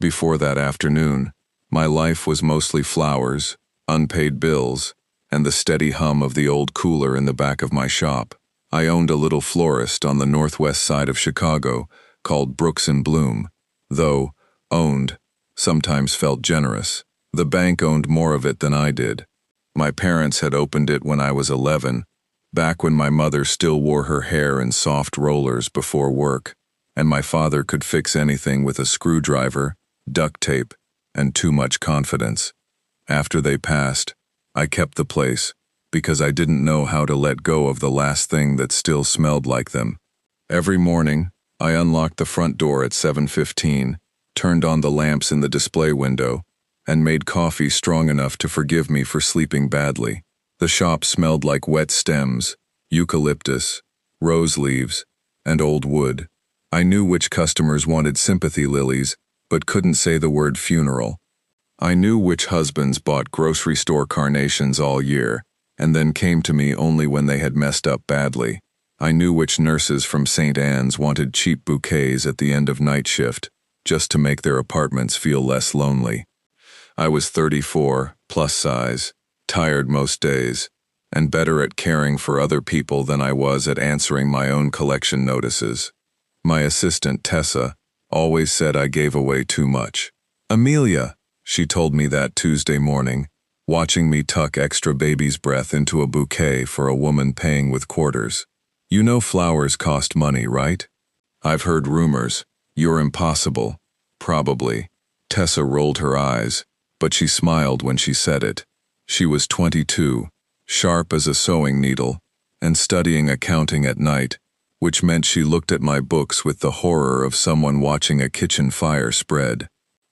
Before that afternoon, my life was mostly flowers, unpaid bills, and the steady hum of the old cooler in the back of my shop. I owned a little florist on the northwest side of Chicago called Brooks and Bloom, though owned sometimes felt generous. The bank owned more of it than I did. My parents had opened it when I was 11, back when my mother still wore her hair in soft rollers before work, and my father could fix anything with a screwdriver, duct tape, and too much confidence. After they passed, I kept the place because I didn't know how to let go of the last thing that still smelled like them. Every morning, I unlocked the front door at 7:15, turned on the lamps in the display window, and made coffee strong enough to forgive me for sleeping badly. The shop smelled like wet stems, eucalyptus, rose leaves, and old wood. I knew which customers wanted sympathy lilies, but couldn't say the word funeral. I knew which husbands bought grocery store carnations all year, and then came to me only when they had messed up badly. I knew which nurses from St. Anne's wanted cheap bouquets at the end of night shift, just to make their apartments feel less lonely. I was 34, plus size, tired most days, and better at caring for other people than I was at answering my own collection notices. My assistant, Tessa, always said I gave away too much. "Amelia," she told me that Tuesday morning, watching me tuck extra baby's breath into a bouquet for a woman paying with quarters. "You know flowers cost money, right?" "I've heard rumors. You're impossible." "Probably." Tessa rolled her eyes, but she smiled when she said it. She was 22, sharp as a sewing needle, and studying accounting at night, which meant she looked at my books with the horror of someone watching a kitchen fire spread.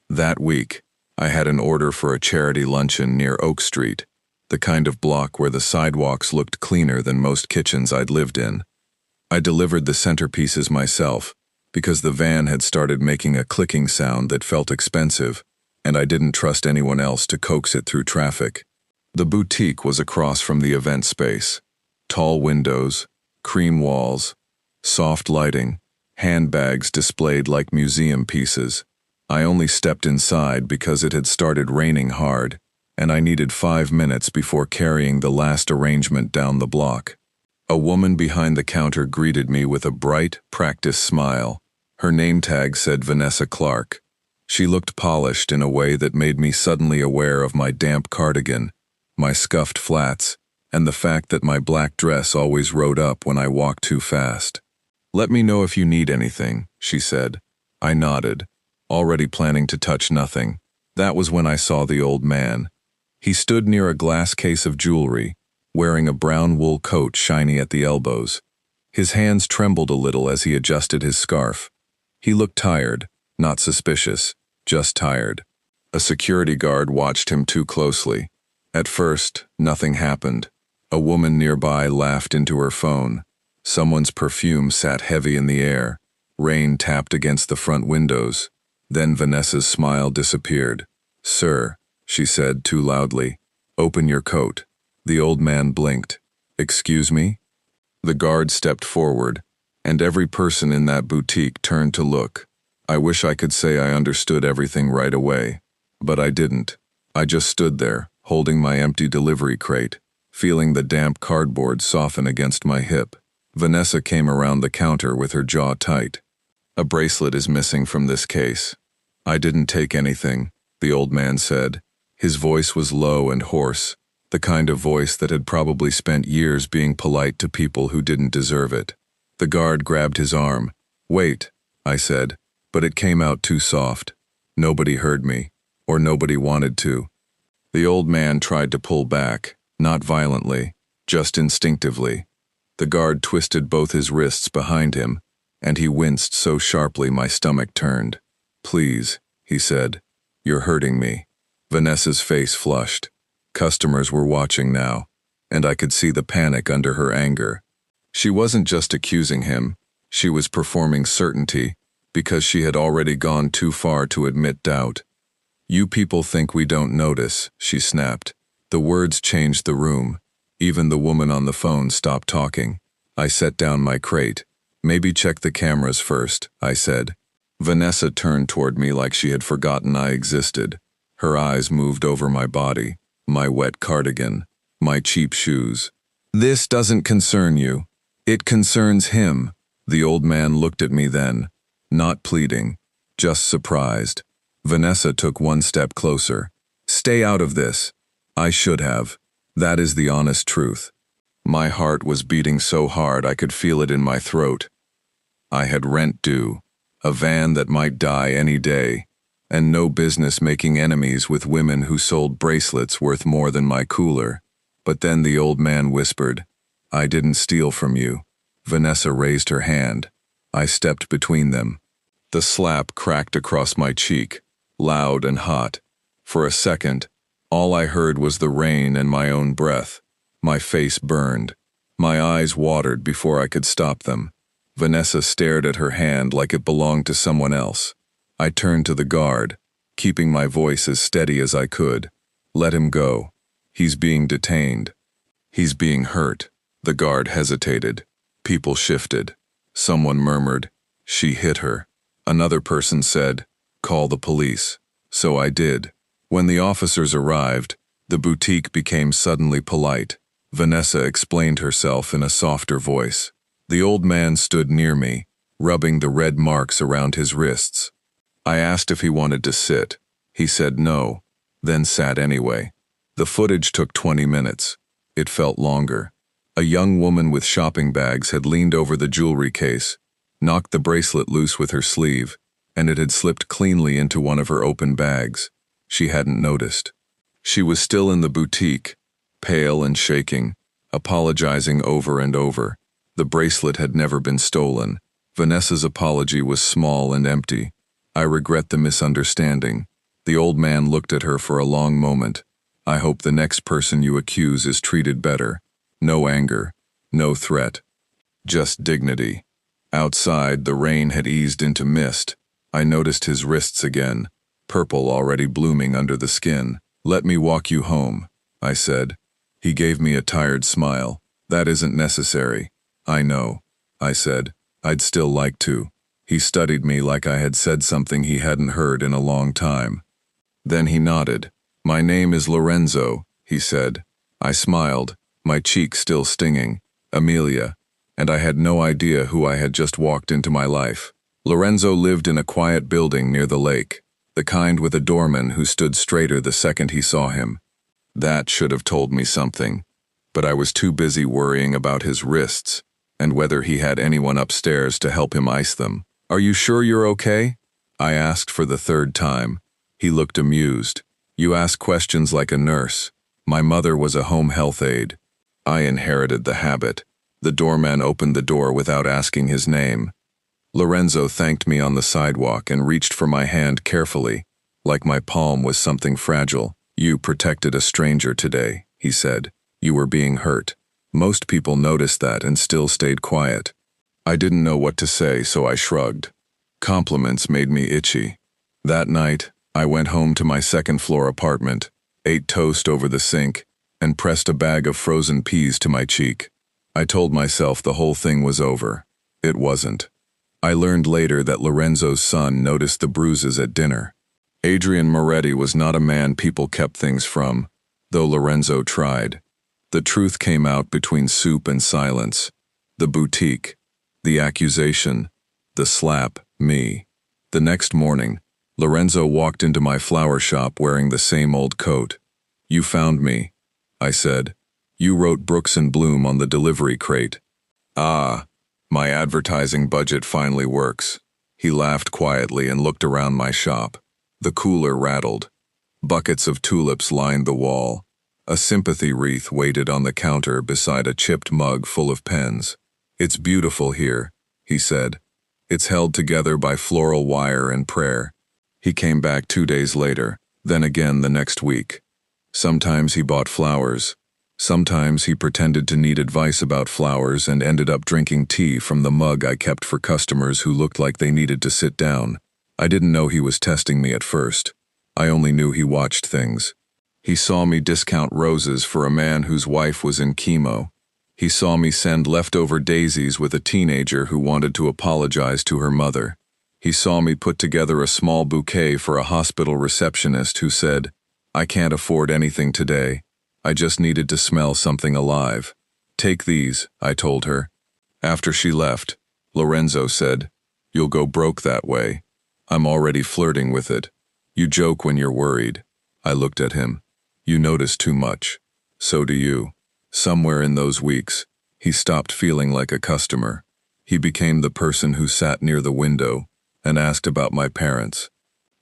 That week, I had an order for a charity luncheon near Oak Street, the kind of block where the sidewalks looked cleaner than most kitchens I'd lived in. I delivered the centerpieces myself, because the van had started making a clicking sound that felt expensive, and I didn't trust anyone else to coax it through traffic. The boutique was across from the event space. Tall windows, cream walls, soft lighting, handbags displayed like museum pieces. I only stepped inside because it had started raining hard, and I needed 5 minutes before carrying the last arrangement down the block. A woman behind the counter greeted me with a bright, practiced smile. Her name tag said Vanessa Clark. She looked polished in a way that made me suddenly aware of my damp cardigan, my scuffed flats, and the fact that my black dress always rode up when I walked too fast. "Let me know if you need anything," she said. I nodded, already planning to touch nothing. That was when I saw the old man. He stood near a glass case of jewelry, wearing a brown wool coat shiny at the elbows. His hands trembled a little as he adjusted his scarf. He looked tired, not suspicious, just tired. A security guard watched him too closely. At first, nothing happened. A woman nearby laughed into her phone. Someone's perfume sat heavy in the air. Rain tapped against the front windows. Then Vanessa's smile disappeared. "Sir," she said too loudly, "open your coat." The old man blinked. "Excuse me?" The guard stepped forward, and every person in that boutique turned to look. I wish I could say I understood everything right away, but I didn't. I just stood there, holding my empty delivery crate, feeling the damp cardboard soften against my hip. Vanessa came around the counter with her jaw tight. "A bracelet is missing from this case." "I didn't take anything," the old man said. His voice was low and hoarse, the kind of voice that had probably spent years being polite to people who didn't deserve it. The guard grabbed his arm. "Wait," I said, but it came out too soft. Nobody heard me, or nobody wanted to. The old man tried to pull back, not violently, just instinctively. The guard twisted both his wrists behind him, and he winced so sharply my stomach turned. "Please," he said, "you're hurting me." Vanessa's face flushed. Customers were watching now, and I could see the panic under her anger. She wasn't just accusing him, she was performing certainty, because she had already gone too far to admit doubt. "You people think we don't notice," she snapped. The words changed the room. Even the woman on the phone stopped talking. I set down my crate. "Maybe check the cameras first," I said. Vanessa turned toward me like she had forgotten I existed. Her eyes moved over my body, my wet cardigan, my cheap shoes. "This doesn't concern you. It concerns him." The old man looked at me then, not pleading, just surprised. Vanessa took one step closer. "Stay out of this." I should have. That is the honest truth. My heart was beating so hard I could feel it in my throat. I had rent due, a van that might die any day, and no business making enemies with women who sold bracelets worth more than my cooler. But then the old man whispered, "I didn't steal from you." Vanessa raised her hand. I stepped between them. The slap cracked across my cheek, loud and hot. For a second, all I heard was the rain and my own breath. My face burned. My eyes watered before I could stop them. Vanessa stared at her hand like it belonged to someone else. I turned to the guard, keeping my voice as steady as I could. "Let him go. He's being detained. He's being hurt." The guard hesitated. People shifted. Someone murmured, "She hit her." Another person said, "Call the police." So I did. When the officers arrived, the boutique became suddenly polite. Vanessa explained herself in a softer voice. The old man stood near me, rubbing the red marks around his wrists. I asked if he wanted to sit. He said no, then sat anyway. The footage took 20 minutes. It felt longer. A young woman with shopping bags had leaned over the jewelry case, knocked the bracelet loose with her sleeve, and it had slipped cleanly into one of her open bags. She hadn't noticed. She was still in the boutique, pale and shaking, apologizing over and over. The bracelet had never been stolen. Vanessa's apology was small and empty. "I regret the misunderstanding." The old man looked at her for a long moment. "I hope the next person you accuse is treated better." No anger, no threat, just dignity. Outside, the rain had eased into mist. I noticed his wrists again, purple already blooming under the skin. "Let me walk you home," I said. He gave me a tired smile. "That isn't necessary." "I know," I said. "I'd still like to." He studied me like I had said something he hadn't heard in a long time. Then he nodded. "My name is Lorenzo," he said. I smiled, my cheek still stinging. "Amelia," and I had no idea who I had just walked into my life. Lorenzo lived in a quiet building near the lake, the kind with a doorman who stood straighter the second he saw him. That should have told me something, but I was too busy worrying about his wrists and whether he had anyone upstairs to help him ice them. "Are you sure you're okay?" I asked for the third time. He looked amused. "You ask questions like a nurse. My mother was a home health aide. I inherited the habit." The doorman opened the door without asking his name. Lorenzo thanked me on the sidewalk and reached for my hand carefully, like my palm was something fragile. "You protected a stranger today," he said. "You were being hurt." Most people noticed that and still stayed quiet. I didn't know what to say, so I shrugged. Compliments made me itchy. That night, I went home to my second-floor apartment, ate toast over the sink, and pressed a bag of frozen peas to my cheek. I told myself the whole thing was over. It wasn't. I learned later that Lorenzo's son noticed the bruises at dinner. Adrian Moretti was not a man people kept things from, though Lorenzo tried. The truth came out between soup and silence. The boutique, the accusation, the slap, me. The next morning, Lorenzo walked into my flower shop wearing the same old coat. "You found me," I said. "You wrote Brooks and Bloom on the delivery crate." "Ah, my advertising budget finally works." He laughed quietly and looked around my shop. The cooler rattled. Buckets of tulips lined the wall. A sympathy wreath waited on the counter beside a chipped mug full of pens. "It's beautiful here," he said. "It's held together by floral wire and prayer." He came back 2 days later, then again the next week. Sometimes he bought flowers. Sometimes he pretended to need advice about flowers and ended up drinking tea from the mug I kept for customers who looked like they needed to sit down. I didn't know he was testing me at first. I only knew he watched things. He saw me discount roses for a man whose wife was in chemo. He saw me send leftover daisies with a teenager who wanted to apologize to her mother. He saw me put together a small bouquet for a hospital receptionist who said, "I can't afford anything today. I just needed to smell something alive." "Take these," I told her. After she left, Lorenzo said, "You'll go broke that way. I'm already flirting with it. You joke when you're worried." I looked at him. "You notice too much. So do you." Somewhere in those weeks, he stopped feeling like a customer. He became the person who sat near the window and asked about my parents.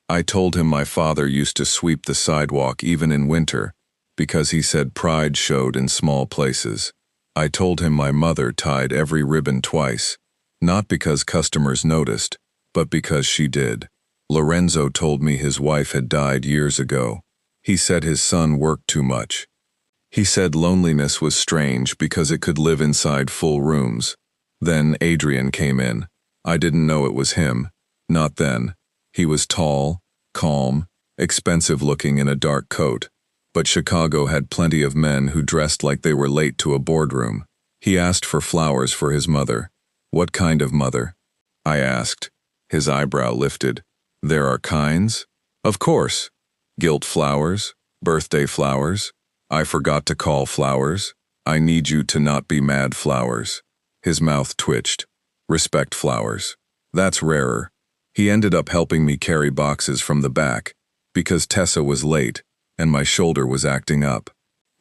I told him my father used to sweep the sidewalk even in winter because he said pride showed in small places. I told him my mother tied every ribbon twice, not because customers noticed, but because she did. Lorenzo told me his wife had died years ago. He said his son worked too much. He said loneliness was strange because it could live inside full rooms. Then Adrian came in. I didn't know it was him. Not then. He was tall, calm, expensive-looking in a dark coat. But Chicago had plenty of men who dressed like they were late to a boardroom. He asked for flowers for his mother. "What kind of mother?" I asked. His eyebrow lifted. "There are kinds?" "Of course. Gilt flowers, birthday flowers. I forgot to call flowers. I need you to not be mad flowers." His mouth twitched. "Respect flowers. That's rarer." He ended up helping me carry boxes from the back, because Tessa was late, and my shoulder was acting up.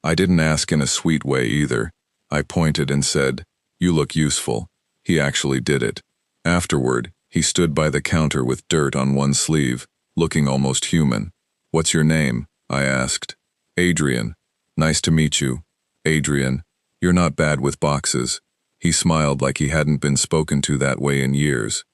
I didn't ask in a sweet way either. I pointed and said, "You look useful." He actually did it. Afterward, he stood by the counter with dirt on one sleeve, looking almost human. "What's your name?" I asked. "Adrian." "Nice to meet you." "Adrian, you're not bad with boxes." He smiled like he hadn't been spoken to that way in years.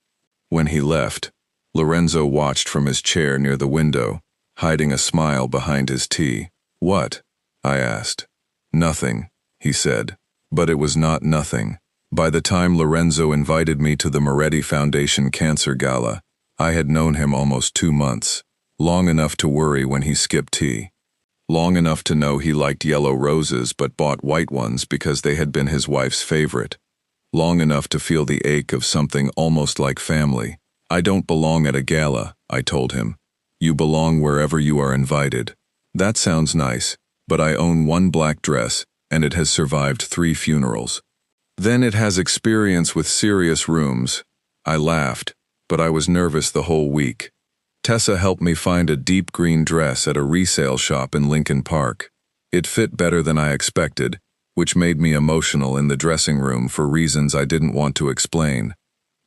When he left, Lorenzo watched from his chair near the window, hiding a smile behind his tea. "What?" I asked. "Nothing," he said. But it was not nothing. By the time Lorenzo invited me to the Moretti Foundation Cancer Gala, I had known him almost 2 months, long enough to worry when he skipped tea. Long enough to know he liked yellow roses but bought white ones because they had been his wife's favorite. Long enough to feel the ache of something almost like family. "I don't belong at a gala," I told him. "You belong wherever you are invited." "That sounds nice, but I own one black dress, and it has survived 3 funerals. Then it has experience with serious rooms." I laughed, but I was nervous the whole week. Tessa helped me find a deep green dress at a resale shop in Lincoln Park. It fit better than I expected, which made me emotional in the dressing room for reasons I didn't want to explain.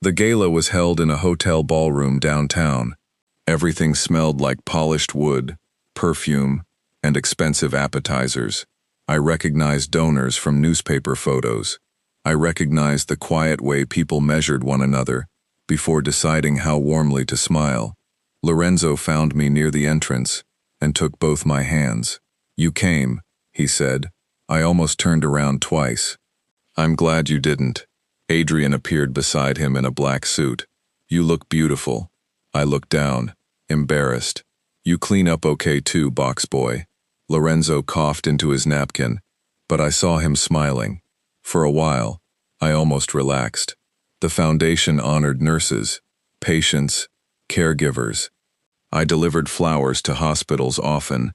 The gala was held in a hotel ballroom downtown. Everything smelled like polished wood, perfume, and expensive appetizers. I recognized donors from newspaper photos. I recognized the quiet way people measured one another before deciding how warmly to smile. Lorenzo found me near the entrance and took both my hands. "You came," he said. I almost turned around twice. "I'm glad you didn't." Adrian appeared beside him in a black suit. "You look beautiful." I looked down, embarrassed. "You clean up okay too, box boy." Lorenzo coughed into his napkin, but I saw him smiling. For a while, I almost relaxed. The foundation honored nurses, patients, caregivers. I delivered flowers to hospitals often,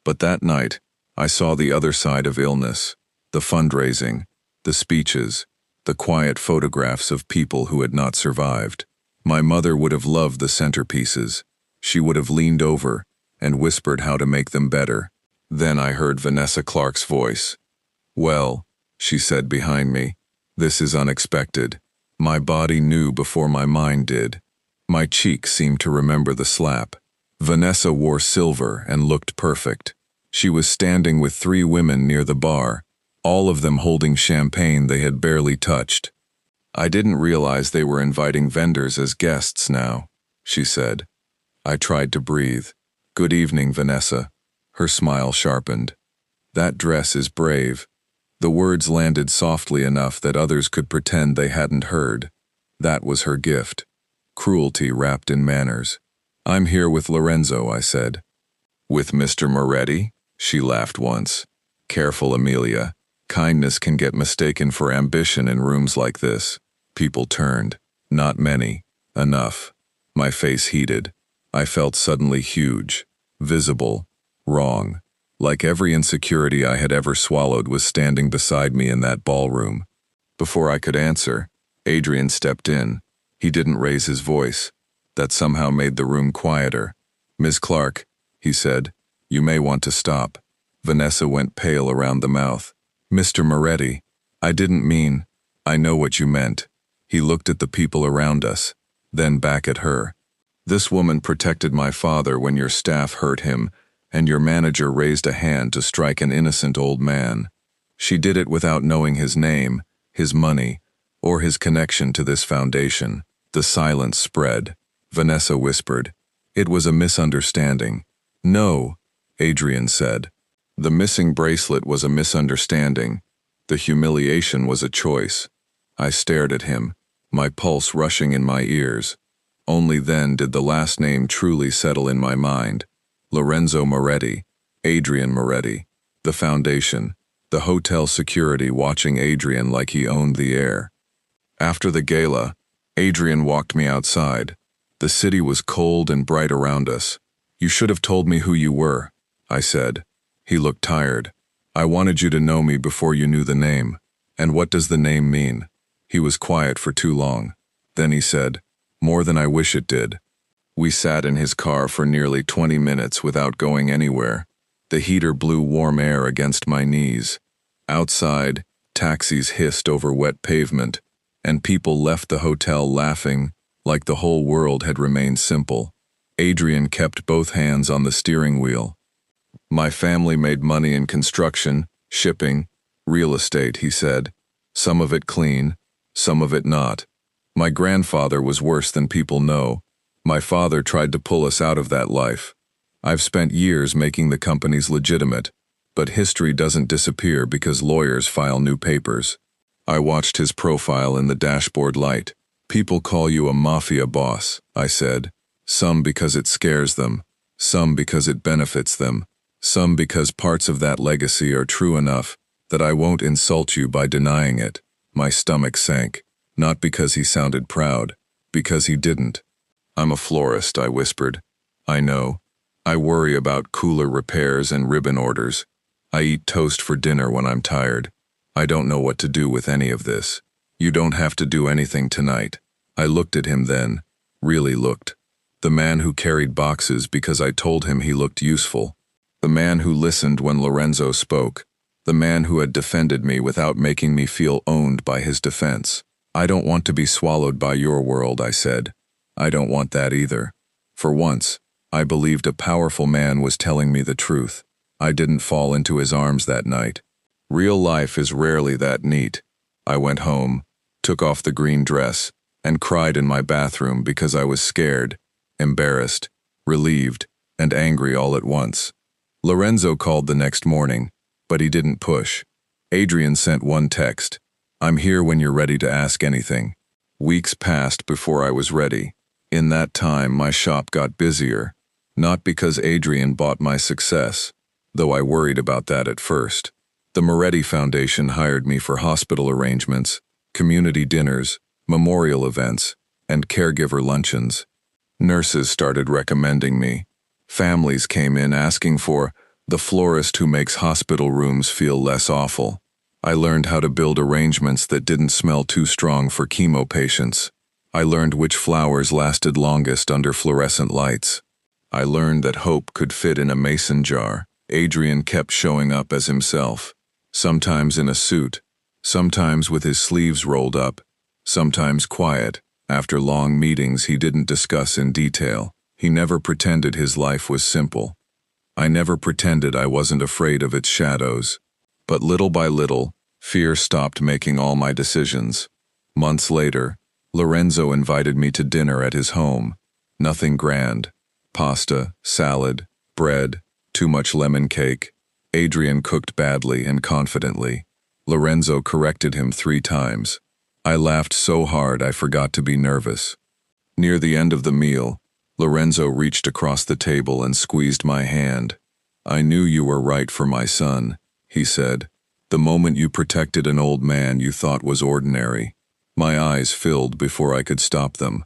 but that night, I saw the other side of illness, the fundraising, the speeches, the quiet photographs of people who had not survived. My mother would have loved the centerpieces. She would have leaned over and whispered how to make them better. Then I heard Vanessa Clark's voice. "Well," she said behind me, "this is unexpected." My body knew before my mind did. My cheek seemed to remember the slap. Vanessa wore silver and looked perfect. She was standing with 3 women near the bar, all of them holding champagne they had barely touched. "I didn't realize they were inviting vendors as guests now," she said. I tried to breathe. "Good evening, Vanessa." Her smile sharpened. "That dress is brave." The words landed softly enough that others could pretend they hadn't heard. That was her gift. Cruelty wrapped in manners. "I'm here with Lorenzo," I said. "With Mr. Moretti?" She laughed once. "Careful, Amelia. Kindness can get mistaken for ambition in rooms like this." People turned. Not many. Enough. My face heated. I felt suddenly huge, visible, wrong. Like every insecurity I had ever swallowed was standing beside me in that ballroom. Before I could answer, Adrian stepped in. He didn't raise his voice. That somehow made the room quieter. "Ms. Clark," he said, "you may want to stop." Vanessa went pale around the mouth. "Mr. Moretti, I didn't mean—" "I know what you meant." He looked at the people around us, then back at her. "This woman protected my father when your staff hurt him, and your manager raised a hand to strike an innocent old man. She did it without knowing his name, his money, or his connection to this foundation." The silence spread. Vanessa whispered, "It was a misunderstanding." "No," Adrian said. "The missing bracelet was a misunderstanding. The humiliation was a choice." I stared at him, my pulse rushing in my ears. Only then did the last name truly settle in my mind. Lorenzo Moretti, Adrian Moretti. The foundation, the hotel security watching Adrian like he owned the air. After the gala, Adrian walked me outside. The city was cold and bright around us. "You should have told me who you were," I said. He looked tired. "I wanted you to know me before you knew the name." "And what does the name mean?" He was quiet for too long. Then he said, "More than I wish it did." We sat in his car for nearly 20 minutes without going anywhere. The heater blew warm air against my knees. Outside, taxis hissed over wet pavement, and people left the hotel laughing, like the whole world had remained simple. Adrian kept both hands on the steering wheel. "My family made money in construction, shipping, real estate," he said. "Some of it clean, some of it not. My grandfather was worse than people know. My father tried to pull us out of that life. I've spent years making the companies legitimate, but history doesn't disappear because lawyers file new papers." I watched his profile in the dashboard light. "People call you a mafia boss," I said. "Some because it scares them, some because it benefits them, some because parts of that legacy are true enough that I won't insult you by denying it." My stomach sank, not because he sounded proud, because he didn't. "I'm a florist," I whispered. "I know. I worry about cooler repairs and ribbon orders. I eat toast for dinner when I'm tired. I don't know what to do with any of this. You don't have to do anything tonight." I looked at him then, really looked. The man who carried boxes because I told him he looked useful. The man who listened when Lorenzo spoke. The man who had defended me without making me feel owned by his defense. "I don't want to be swallowed by your world," I said. "I don't want that either." For once, I believed a powerful man was telling me the truth. I didn't fall into his arms that night. Real life is rarely that neat. I went home, took off the green dress, and cried in my bathroom because I was scared, embarrassed, relieved, and angry all at once. Lorenzo called the next morning, but he didn't push. Adrian sent one text, "I'm here when you're ready to ask anything." Weeks passed before I was ready. In that time, my shop got busier, not because Adrian bought my success, though I worried about that at first. The Moretti Foundation hired me for hospital arrangements, community dinners, memorial events, and caregiver luncheons. Nurses started recommending me. Families came in asking for the florist who makes hospital rooms feel less awful. I learned how to build arrangements that didn't smell too strong for chemo patients. I learned which flowers lasted longest under fluorescent lights. I learned that hope could fit in a mason jar. Adrian kept showing up as himself. Sometimes in a suit, sometimes with his sleeves rolled up, sometimes quiet. After long meetings he didn't discuss in detail. He never pretended his life was simple. I never pretended I wasn't afraid of its shadows. But little by little, fear stopped making all my decisions. Months later, Lorenzo invited me to dinner at his home. Nothing grand. Pasta, salad, bread, too much lemon cake. Adrian cooked badly and confidently. Lorenzo corrected him 3 times. I laughed so hard I forgot to be nervous. Near the end of the meal, Lorenzo reached across the table and squeezed my hand. "I knew you were right for my son," he said. "The moment you protected an old man you thought was ordinary." My eyes filled before I could stop them.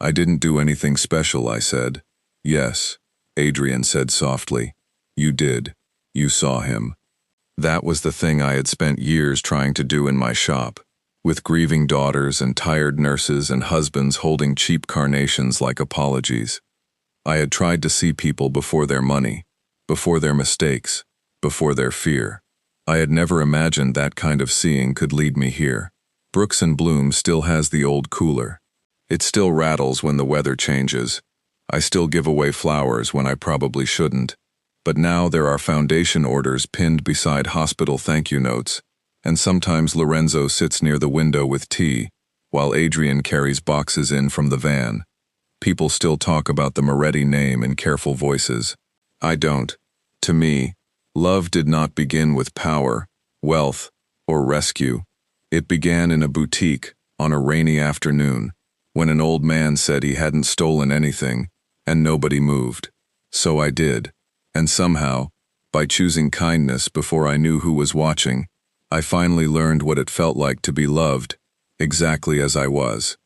I didn't do anything special, I said. Yes, Adrian said softly. You did. You saw him. That was the thing I had spent years trying to do in my shop, with grieving daughters and tired nurses and husbands holding cheap carnations like apologies. I had tried to see people before their money, before their mistakes, before their fear. I had never imagined that kind of seeing could lead me here. Brooks and Bloom still has the old cooler. It still rattles when the weather changes. I still give away flowers when I probably shouldn't. But now there are foundation orders pinned beside hospital thank you notes, and sometimes Lorenzo sits near the window with tea, while Adrian carries boxes in from the van. People still talk about the Moretti name in careful voices. I don't. To me, love did not begin with power, wealth, or rescue. It began in a boutique on a rainy afternoon, when an old man said he hadn't stolen anything, and nobody moved. So I did. And somehow, by choosing kindness before I knew who was watching, I finally learned what it felt like to be loved, exactly as I was.